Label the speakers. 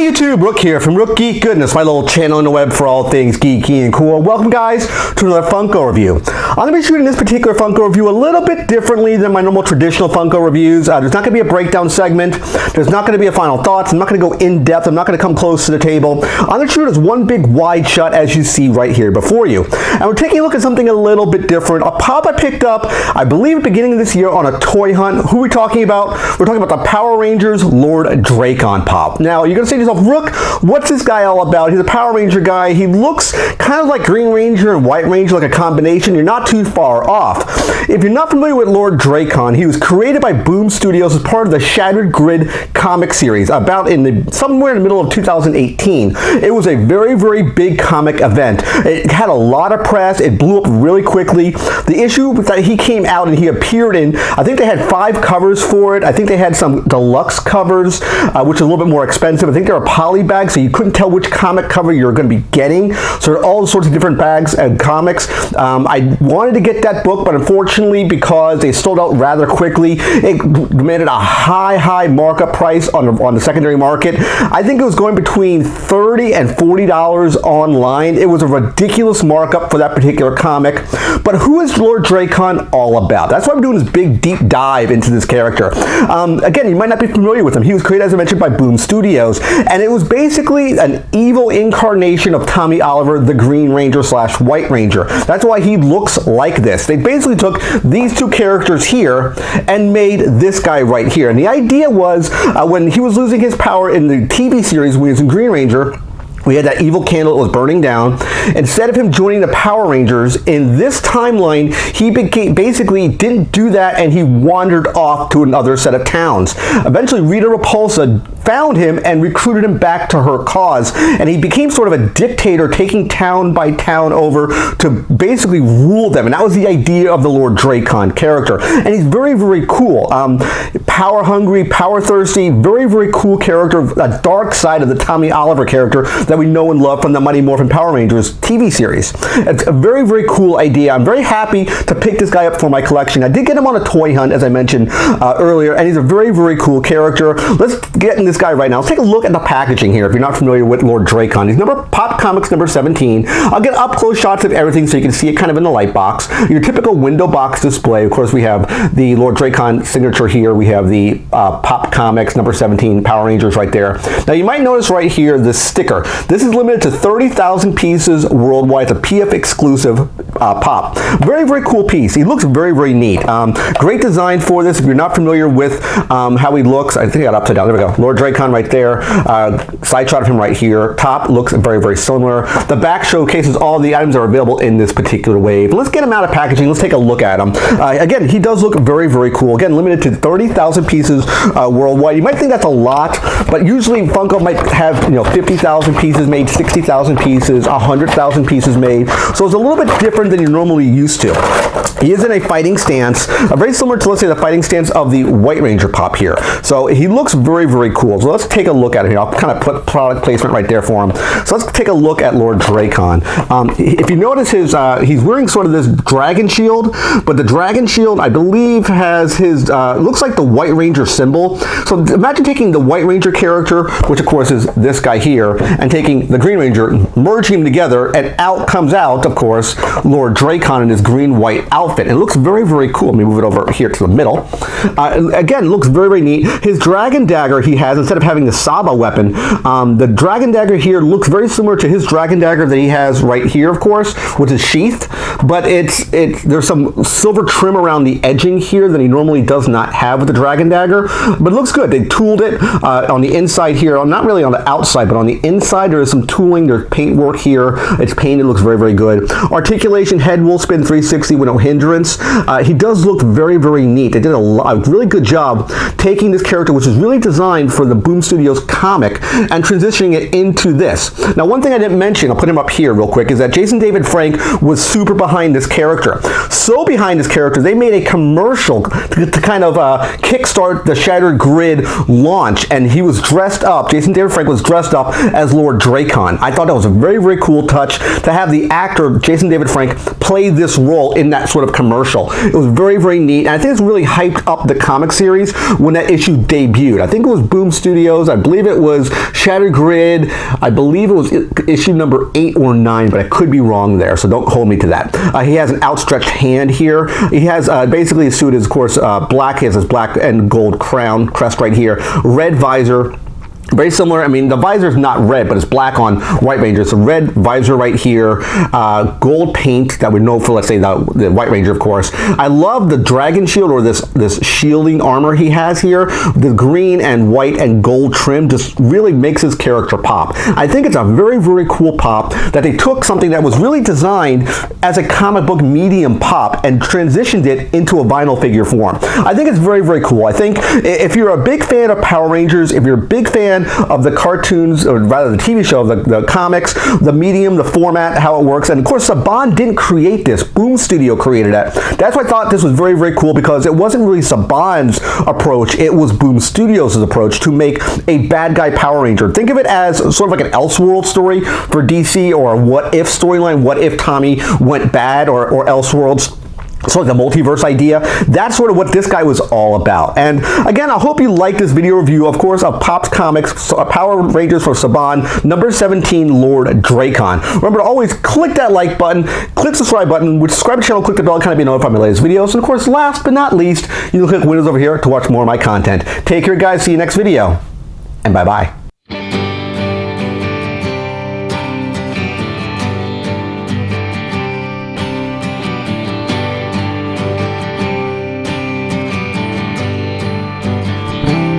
Speaker 1: Hey YouTube, Rook here from Rook Geek Goodness, my little channel on the web for all things geeky and cool. Welcome guys to another Funko review. I'm going to be shooting this particular Funko review a little bit differently than my normal traditional Funko reviews. There's not going to be a breakdown segment. There's not going to be a final thoughts. I'm not going to go in depth. I'm not going to come close to the table. I'm going to shoot as one big wide shot as you see right here before you. And we're taking a look at something a little bit different. A pop I picked up, I believe at the beginning of this year on a toy hunt. Who are we talking about? We're talking about the Power Rangers Lord Drakkon pop. Now you're going to say to yourself, Rook, what's this guy all about? He's a Power Ranger guy. He looks kind of like Green Ranger and White Ranger, like a combination. You're not too far off. If you're not familiar with Lord Drakkon, he was created by Boom Studios as part of the Shattered Grid comic series about somewhere in the middle of 2018. It was a very, very big comic event. It had a lot of press. It blew up really quickly. The issue was that he came out and he appeared in, I think they had 5 covers for it. I think they had some deluxe covers, which is a little bit more expensive. I think they were poly bags, so you couldn't tell which comic cover you're going to be getting. So there are all sorts of different bags and comics. I wanted to get that book, but unfortunately, because they sold out rather quickly, it demanded a high markup price on the secondary market. I think it was going between $30 and $40 online. It was a ridiculous markup for that particular comic. But who is Lord Drakkon all about? That's why I'm doing this big deep dive into this character. Again, you might not be familiar with him. He was created, as I mentioned, by Boom Studios, and it was basically an evil incarnation of Tommy Oliver, the Green Ranger / White Ranger. That's why he looks like this. They basically took these two characters here and made this guy right here. And the idea was when he was losing his power in the TV series when he was in Green Ranger, we had that evil candle that was burning down. Instead of him joining the Power Rangers, in this timeline, he basically didn't do that and he wandered off to another set of towns. Eventually, Rita Repulsa found him and recruited him back to her cause, and he became sort of a dictator, taking town by town over to basically rule them. And that was the idea of the Lord Drakkon character. And he's very, very cool. Power hungry, power thirsty, very, very cool character, a dark side of the Tommy Oliver character that we know and love from the Mighty Morphin Power Rangers TV series. It's a very, very cool idea. I'm very happy to pick this guy up for my collection. I did get him on a toy hunt, as I mentioned earlier, and he's a very, very cool character. Let's get in this guy right now. Let's take a look at the packaging here if you're not familiar with Lord Drakkon. He's Pop Comics number 17. I'll get up close shots of everything so you can see it kind of in the light box. Your typical window box display. Of course, we have the Lord Drakkon signature here. We have the Pop Comics number 17 Power Rangers right there. Now you might notice right here the sticker. This is limited to 30,000 pieces worldwide. It's a PF exclusive pop. Very, very cool piece. He looks very, very neat. Great design for this. If you're not familiar with how he looks, I think I got upside down. There we go. Lord Drakkon right there. Side shot of him right here. Top looks very, very similar. The back showcases all the items that are available in this particular wave. Let's get him out of packaging. Let's take a look at him. Again, he does look very, very cool. Again, limited to 30,000 pieces worldwide. You might think that's a lot, but usually Funko might have 50,000 pieces made, 60,000 pieces, 100,000 pieces made. So it's a little bit different than you're normally used to. He is in a fighting stance, very similar to, let's say, the fighting stance of the White Ranger pop here. So he looks very, very cool. So let's take a look at it here. I'll kind of put product placement right there for him. So let's take a look at Lord Drakkon. If you notice he's wearing sort of this dragon shield, but the dragon shield, I believe, has his, looks like the White Ranger symbol. So imagine taking the White Ranger character, which of course is this guy here, and taking the Green Ranger, merging them together, and out comes out, of course, Lord Drakkon in his green-white outfit. It looks very, very cool. Let me move it over here to the middle. Again, looks very, very neat. His dragon dagger he has, instead of having the Saba weapon, the dragon dagger here looks very similar to his dragon dagger that he has right here, of course, which is sheathed, but there's some silver trim around the edging here that he normally does not have with the dragon dagger, but it looks good. They tooled it on the inside here, not really on the outside, but on the inside there is some tooling. There's paint work here. It's painted. Looks very, very good. Articulation, head will spin 360 with no hindrance. He does look very, very neat. They did a really good job taking this character, which is really designed for the Boom Studios comic, and transitioning it into this. Now, one thing I didn't mention, I'll put him up here real quick, is that Jason David Frank was super behind this character. So behind this character, they made a commercial to kind of kickstart the Shattered Grid launch, and he was dressed up. Jason David Frank was dressed up as Lord Drakkon. I thought that was a very, very cool touch to have the actor Jason David Frank play this role in that that sort of commercial. It was very, very neat, and I think it's really hyped up the comic series when that issue debuted. I think it was Boom Studios, I believe it was Shattered Grid, I believe it was issue number 8 or 9, but I could be wrong there, so don't hold me to that. He has an outstretched hand here. He has basically his suit is, of course, black. He has his black and gold crown crest right here, red visor. Very similar. I mean, the visor is not red, but it's black on White Ranger. It's a red visor right here, gold paint that we know for, let's say, the White Ranger, of course. I love the dragon shield, or this shielding armor he has here. The green and white and gold trim just really makes his character pop. I think it's a very, very cool pop that they took something that was really designed as a comic book medium pop and transitioned it into a vinyl figure form. I think it's very, very cool. I think if you're a big fan of Power Rangers, if you're a big fan of the cartoons, or rather the TV show, the comics, the medium, the format, how it works. And of course, Saban didn't create this. Boom Studio created it. That's why I thought this was very, very cool, because it wasn't really Saban's approach. It was Boom Studios' approach to make a bad guy Power Ranger. Think of it as sort of like an Elseworld story for DC, or a what if storyline. What if Tommy went bad, or Elseworlds. Sort of the multiverse idea. That's sort of what this guy was all about. And again, I hope you like this video review, of course, of Pop's Comics, Power Rangers for Saban, number 17, Lord Drakkon. Remember to always click that like button, click the subscribe button, subscribe to the channel, click the bell to kind of be notified of my latest videos. And of course, last but not least, you can click windows over here to watch more of my content. Take care, guys. See you next video. And bye-bye.